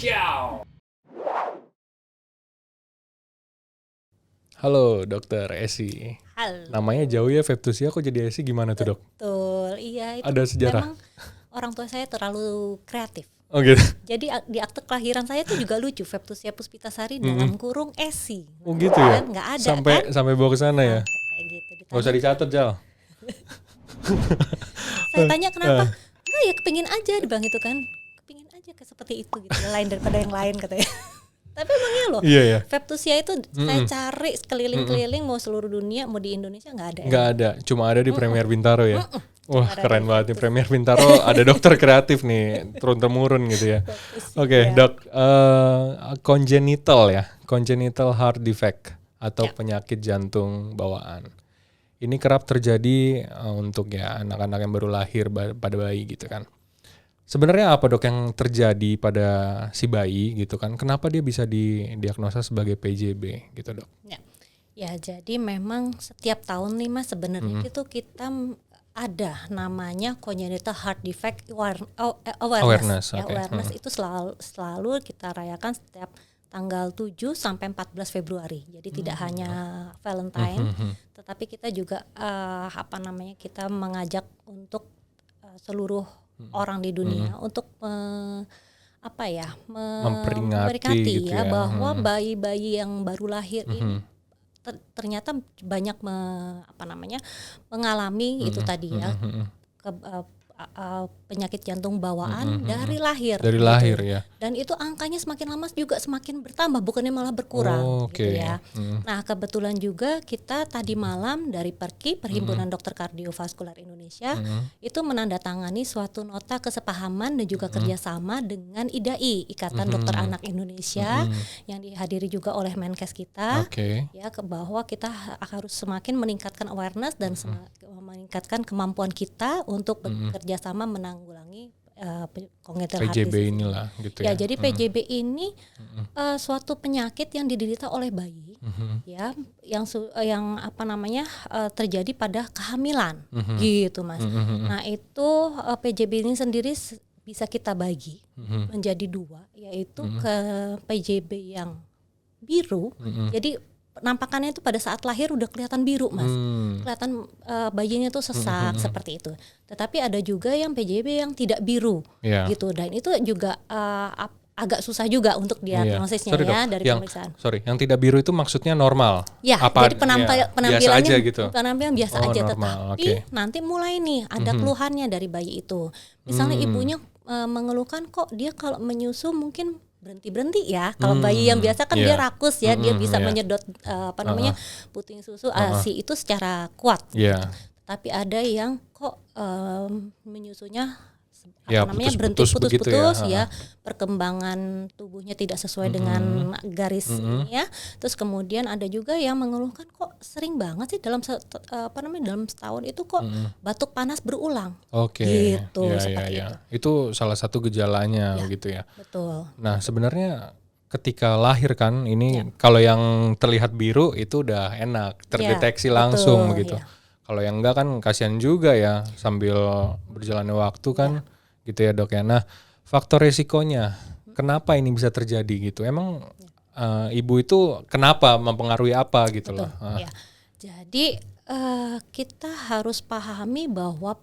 Ciao. Halo Dokter Esi. Halo. Namanya jauh ya, Feptusia kok jadi Esi, gimana tuh Dok? Betul, iya itu Ada sejarah? memang orang tua saya terlalu kreatif. Oh gitu. Jadi di akte kelahiran saya tuh juga lucu, Feptusia Puspitasari dalam kurung Esi. Oh gitu ya? Kan nggak ada Sampai bawa ke sana ya? kayak gitu. Gak usah dicatat Jal. Saya tanya kenapa? Enggak ya, kepingin aja dibilang itu kan. Kepingin aja seperti itu gitu, lain daripada yang lain katanya. Tapi emangnya loh, Iya ya. Feptusia itu saya cari keliling-keliling mau seluruh dunia, mau di Indonesia nggak ada. Nggak ada, cuma ada di Premier Bintaro ya. Wah Ada keren di banget nih Premier Bintaro, ada dokter kreatif nih, turun-temurun gitu ya. Oke Dok, congenital heart defect atau penyakit jantung bawaan. Ini kerap terjadi untuk ya anak-anak yang baru lahir pada bayi gitu kan. Sebenarnya apa Dok yang terjadi pada si bayi gitu kan? Kenapa dia bisa didiagnosa sebagai PJB gitu Dok? Ya jadi memang setiap tahun nih Mas sebenarnya itu kita ada namanya congenital heart defect awareness. Okay. Awareness itu selalu kita rayakan setiap tanggal 7 sampai 14 Februari. Jadi tidak hanya Valentine, tetapi kita juga kita mengajak untuk seluruh orang di dunia untuk memperingati gitu ya bahwa bayi-bayi yang baru lahir ini ternyata banyak mengalami itu tadi ya penyakit jantung bawaan dari lahir. Dari lahir ya. Dan itu angkanya semakin lama juga semakin bertambah, bukannya malah berkurang gitu ya. Nah kebetulan juga kita tadi malam dari PERKI, Perhimpunan Dokter Kardiovaskular Indonesia, itu menandatangani suatu nota kesepahaman dan juga kerjasama dengan IDAI, Ikatan Dokter Anak Indonesia, yang dihadiri juga oleh Menkes kita, ya bahwa kita harus semakin meningkatkan awareness dan meningkatkan kemampuan kita untuk bekerjasama menanggulangi congenital heart PJB disease inilah gitu ya. Jadi PJB ini suatu penyakit yang diderita oleh bayi, ya, yang terjadi pada kehamilan, gitu Mas. Nah itu PJB ini sendiri bisa kita bagi menjadi dua, yaitu ke PJB yang biru, jadi penampakannya itu pada saat lahir udah kelihatan biru Mas, kelihatan bayinya tuh sesak seperti itu. Tetapi ada juga yang PJB yang tidak biru, gitu. Dan itu juga agak susah juga untuk diagnosisnya dari pemeriksaan. Yang tidak biru itu maksudnya normal? Ya, jadi penampilannya biasa aja gitu? Penampilan biasa aja, normal. Tetapi nanti mulai nih ada keluhannya dari bayi itu. Misalnya ibunya mengeluhkan kok dia kalau menyusu mungkin berhenti ya. Kalau bayi yang biasa kan dia rakus ya, dia bisa menyedot puting susu ASI itu secara kuat. Tapi ada yang kok menyusunya berhenti putus-putus ya, perkembangan tubuhnya tidak sesuai dengan garis ini ya. Terus kemudian ada juga yang mengeluhkan kok sering banget sih dalam setahun itu kok batuk panas berulang. Gitu seperti itu. Itu salah satu gejalanya gitu ya. Betul. Nah, sebenarnya ketika lahir kan ini kalau yang terlihat biru itu udah enak, terdeteksi langsung begitu. Kalau yang enggak kan kasihan juga ya sambil berjalannya waktu kan. Gitu ya Dok ya. Nah faktor resikonya kenapa ini bisa terjadi gitu? Emang ibu itu kenapa mempengaruhi apa gitu loh? Jadi kita harus pahami bahwa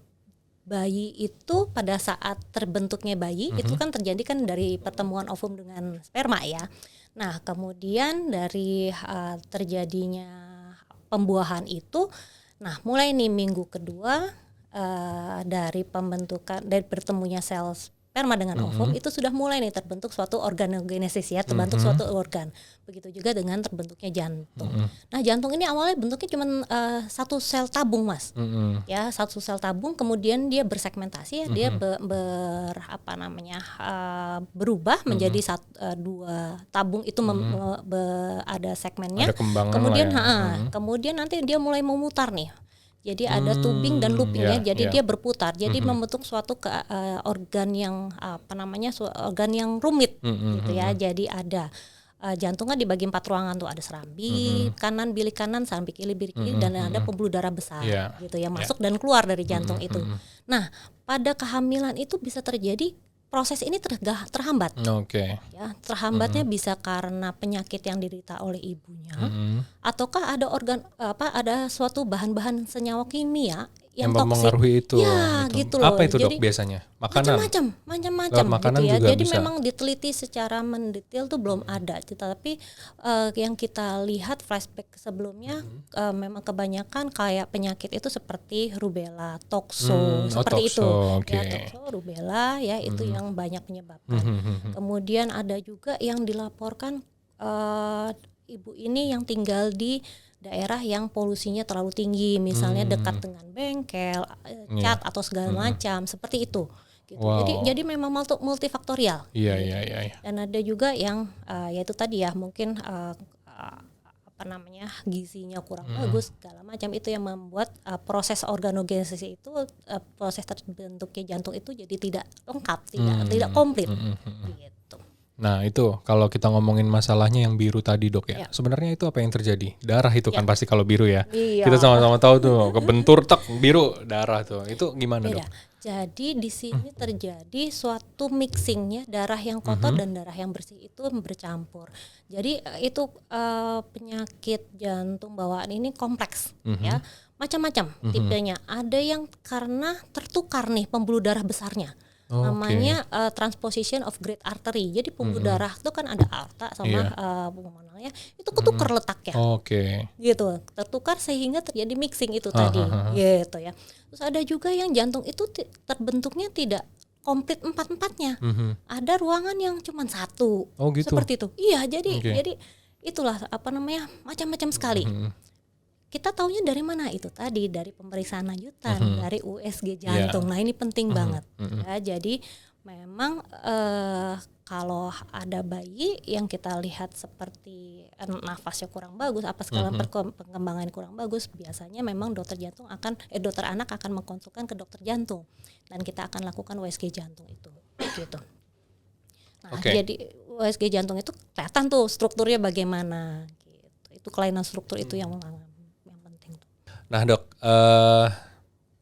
bayi itu pada saat terbentuknya bayi itu kan terjadi kan dari pertemuan ovum dengan sperma ya. Nah kemudian dari terjadinya pembuahan itu, nah mulai nih minggu kedua dari bertemunya sel sperma dengan ovum itu sudah mulai nih terbentuk suatu organogenesis ya, terbentuk suatu organ. Begitu juga dengan terbentuknya jantung. Nah jantung ini awalnya bentuknya cuma satu sel tabung Mas, ya satu sel tabung, kemudian dia bersegmentasi ya, dia berubah menjadi dua tabung itu ada segmennya. Ada kembangan kemudian kemudian nanti dia mulai memutar nih. Jadi ada tubing dan looping ya, jadi dia berputar, jadi membentuk suatu organ yang organ yang rumit gitu ya. Jadi ada jantungnya dibagi 4 ruangan tuh, ada serambi kanan, bilik kanan, serambi kiri, bilik kiri, dan ada pembuluh darah besar gitu ya, masuk dan keluar dari jantung itu. Nah pada kehamilan itu bisa terjadi proses ini terhambat. Oke. Ya, terhambatnya bisa karena penyakit yang diderita oleh ibunya, ataukah ada suatu bahan-bahan senyawa kimia yang toksik. Mempengaruhi itu. Ya, gitu loh. Apa itu Jadi, dok biasanya? Makanan? Macam-macam Makanan gitu ya. juga Jadi bisa. memang diteliti secara mendetail tuh belum ada. Tetapi yang kita lihat flashback sebelumnya memang kebanyakan kayak penyakit itu seperti rubella, toxo, seperti itu. Okay. Ya, toxo, rubella ya itu yang banyak menyebabkan. Kemudian ada juga yang dilaporkan ibu ini yang tinggal di daerah yang polusinya terlalu tinggi, misalnya dekat dengan bengkel, cat atau segala macam, seperti itu. Gitu. Wow. Jadi memang multifaktorial. Iya. Dan ada juga yang yaitu tadi ya mungkin gizinya kurang bagus, segala macam itu yang membuat proses organogenesis itu, proses terbentuknya jantung itu jadi tidak lengkap, tidak komplit. Gitu. Nah itu kalau kita ngomongin masalahnya yang biru tadi dok ya, sebenarnya itu apa yang terjadi? Darah itu kan pasti kalau biru ya. Iya. Kita sama-sama tahu tuh kebentur biru darah tuh. Itu gimana dok? Jadi di sini terjadi suatu mixingnya darah yang kotor dan darah yang bersih itu bercampur. Jadi itu penyakit jantung bawaan ini kompleks ya, macam-macam tipenya. Ada yang karena tertukar nih pembuluh darah besarnya. Namanya transposition of great artery. Jadi pembuluh darah itu kan ada aorta sama pulmonalnya, itu ketukar letaknya. Gitu, tertukar sehingga terjadi mixing itu tadi. Gitu ya. Terus ada juga yang jantung itu terbentuknya tidak komplit empat-empatnya. Ada ruangan yang cuma satu. Gitu. Seperti itu. Iya, jadi itulah macam-macam sekali. Kita taunya dari mana itu tadi, dari pemeriksaan lanjutan, dari USG jantung. Nah ini penting banget ya. Jadi memang kalau ada bayi yang kita lihat seperti nafasnya kurang bagus, apa segala perkembangan kurang bagus, biasanya memang dokter anak akan mengkonsulkan ke dokter jantung dan kita akan lakukan USG jantung itu gitu. Nah jadi USG jantung itu kelihatan tuh strukturnya bagaimana gitu. Itu kelainan struktur itu yang penting tuh. Nah dok,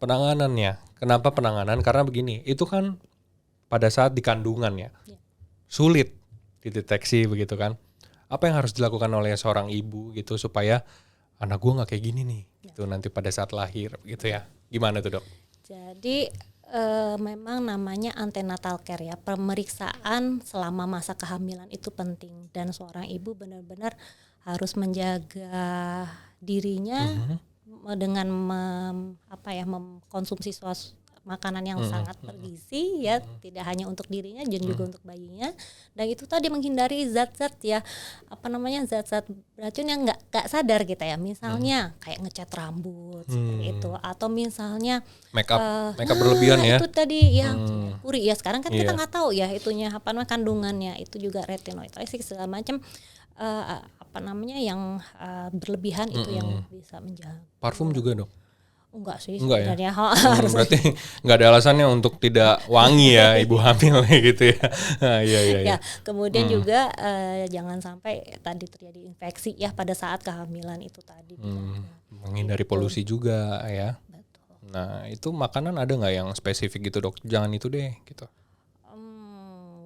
penanganannya, kenapa penanganan? Karena begini, itu kan pada saat di kandungan ya, sulit dideteksi begitu kan. Apa yang harus dilakukan oleh seorang ibu gitu supaya anak gue nggak kayak gini nih, gitu nanti pada saat lahir gitu ya? Gimana tuh dok? Jadi memang namanya antenatal care ya, pemeriksaan selama masa kehamilan itu penting dan seorang ibu benar-benar harus menjaga dirinya dengan mengkonsumsi makanan yang sangat bergizi ya, tidak hanya untuk dirinya dan juga untuk bayinya. Dan itu tadi menghindari zat-zat ya, zat-zat beracun yang nggak sadar kita ya, misalnya kayak ngecat rambut seperti itu, atau misalnya make up berlebihan ya. Itu tadi yang merkuri ya, sekarang kan kita nggak tahu ya itunya kandungannya, itu juga retinoid segala macam yang berlebihan itu yang bisa menjaga. Parfum juga dok? Enggak sih sebenarnya. Berarti nggak ada alasannya untuk tidak wangi ya ibu hamil gitu ya. Iya. Kemudian juga jangan sampai tadi terjadi infeksi ya pada saat kehamilan itu tadi. Menghindari polusi juga ya. Betul. Nah itu makanan ada nggak yang spesifik gitu dok? Jangan itu deh gitu.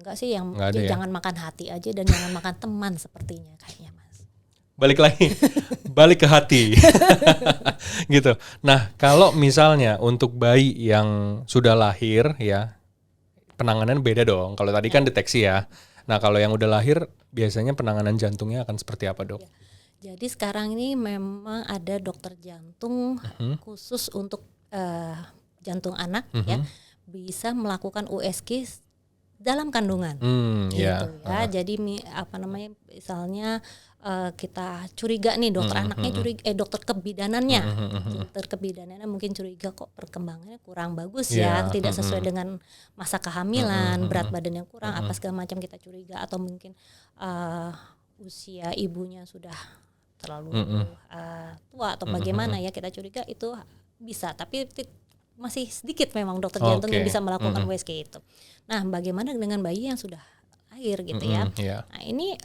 Enggak sih, yang jangan makan hati aja dan jangan makan teman sepertinya kayaknya mas. Balik ke hati gitu. Nah kalau misalnya untuk bayi yang sudah lahir ya, penanganan beda dong. Kalau tadi kan deteksi ya. Nah kalau yang udah lahir biasanya penanganan jantungnya akan seperti apa dok? Jadi sekarang ini memang ada dokter jantung khusus untuk jantung anak ya, bisa melakukan USG dalam kandungan gitu ya. Jadi misalnya kita curiga nih dokter anaknya dokter kebidanannya dokter kebidanannya mungkin curiga kok perkembangannya kurang bagus ya, tidak sesuai dengan masa kehamilan, berat badannya kurang, apa segala macam kita curiga, atau mungkin usia ibunya sudah terlalu tua atau bagaimana ya, kita curiga itu bisa, tapi masih sedikit memang dokter jantung yang bisa melakukan USG itu. Nah, bagaimana dengan bayi yang sudah lahir gitu ya? Nah, ini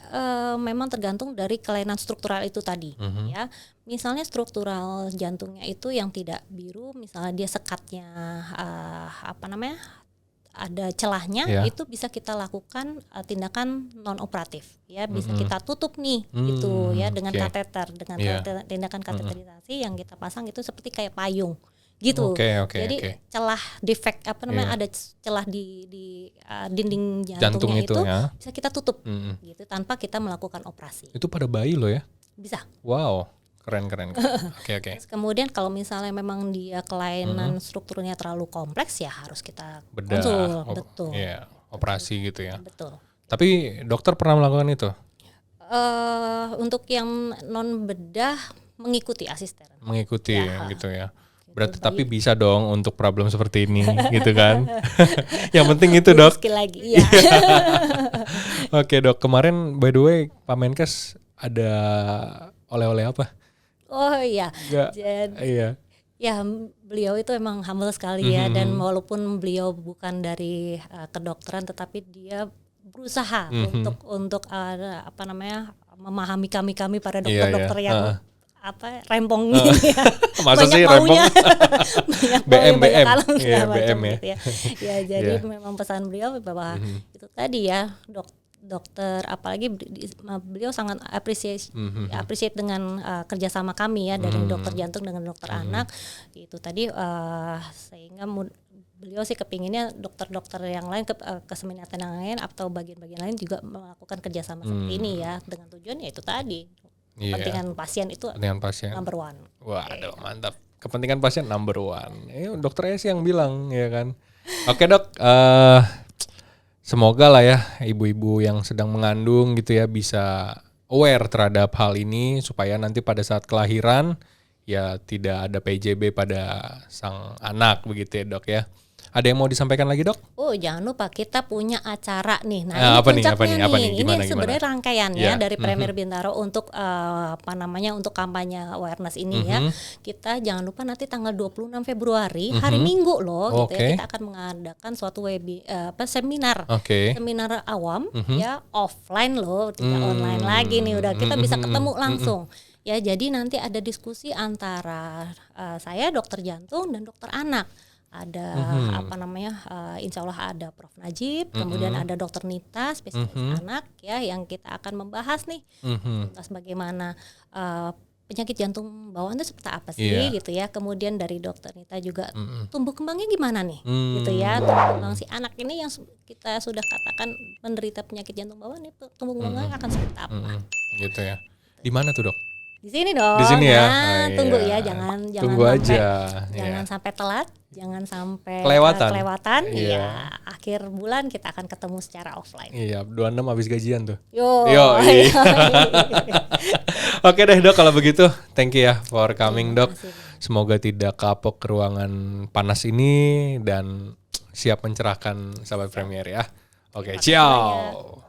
memang tergantung dari kelainan struktural itu tadi ya. Misalnya struktural jantungnya itu yang tidak biru, misalnya dia sekatnya ada celahnya, itu bisa kita lakukan tindakan non operatif ya, bisa kita tutup nih gitu ya dengan kateter, dengan tindakan kateterisasi yang kita pasang itu seperti kayak payung gitu. Jadi celah defek ada celah di dinding jantungnya itu bisa kita tutup gitu tanpa kita melakukan operasi. Itu pada bayi loh ya? Bisa. Wow. Keren. Terus kemudian kalau misalnya memang dia kelainan strukturnya terlalu kompleks ya harus kita konsul. Betul. Iya, operasi gitu ya. Betul. Tapi dokter pernah melakukan itu? Untuk yang non bedah mengikuti asisten. Mengikuti gitu ya. Berarti tapi bisa dong untuk problem seperti ini gitu kan. Yang penting itu dok. Sekali lagi ya. Oke dok, kemarin by the way Pak Menkes ada oleh-oleh apa? Oh iya. Iya. Ya beliau itu emang humble sekali ya, dan walaupun beliau bukan dari kedokteran tetapi dia berusaha untuk memahami kami para dokter-dokter yang rempong ini ya. Masa banyak sih maunya. BM BM ya. Ya jadi memang pesan beliau bahwa itu tadi ya, dokter apalagi beliau sangat appreciate dengan kerjasama kami ya, dari dokter jantung dengan dokter anak itu tadi, sehingga beliau sih kepinginnya dokter-dokter yang lain keseminiatan yang lain atau bagian-bagian lain juga melakukan kerjasama seperti ini ya, dengan tujuan ya itu tadi kepentingan pasien itu number one. Waduh, mantap. Kepentingan pasien number one. Dokter Esi yang bilang ya kan. Oke dok, semoga lah ya ibu-ibu yang sedang mengandung gitu ya bisa aware terhadap hal ini supaya nanti pada saat kelahiran ya tidak ada PJB pada sang anak begitu ya dok ya. Ada yang mau disampaikan lagi dok? Oh jangan lupa kita punya acara nih. Nah ini puncaknya nih. Ini sebenarnya rangkaian ya dari Premier Bintaro untuk untuk kampanye awareness ini ya. Kita jangan lupa nanti tanggal 26 Februari hari Minggu loh gitu ya, kita akan mengadakan suatu seminar. Seminar awam ya, offline loh, tidak online lagi nih, udah kita bisa ketemu langsung. Ya jadi nanti ada diskusi antara saya dokter jantung dan dokter anak. Ada insya Allah ada Prof Najib, kemudian ada Dokter Nita spesialis anak ya, yang kita akan membahas nih tentang bagaimana penyakit jantung bawaan itu seperti apa sih gitu ya. Kemudian dari Dokter Nita juga tumbuh kembangnya gimana nih gitu ya, tumbuh kembang si anak ini yang kita sudah katakan menderita penyakit jantung bawaan itu tumbuh kembangnya akan seperti apa gitu ya. Di mana tuh dok? Di sini dong. Di sini ya. Tunggu ya, jangan tunggu sampai, aja. Jangan sampai telat, jangan sampai kelewatan. Iya. Akhir bulan kita akan ketemu secara offline. Iya, 26 habis gajian tuh. Yo. Oke deh dok, kalau begitu thank you ya for coming dok. Semoga tidak kapok ke ruangan panas ini dan siap mencerahkan sahabat Premier ya. Oke, ciao.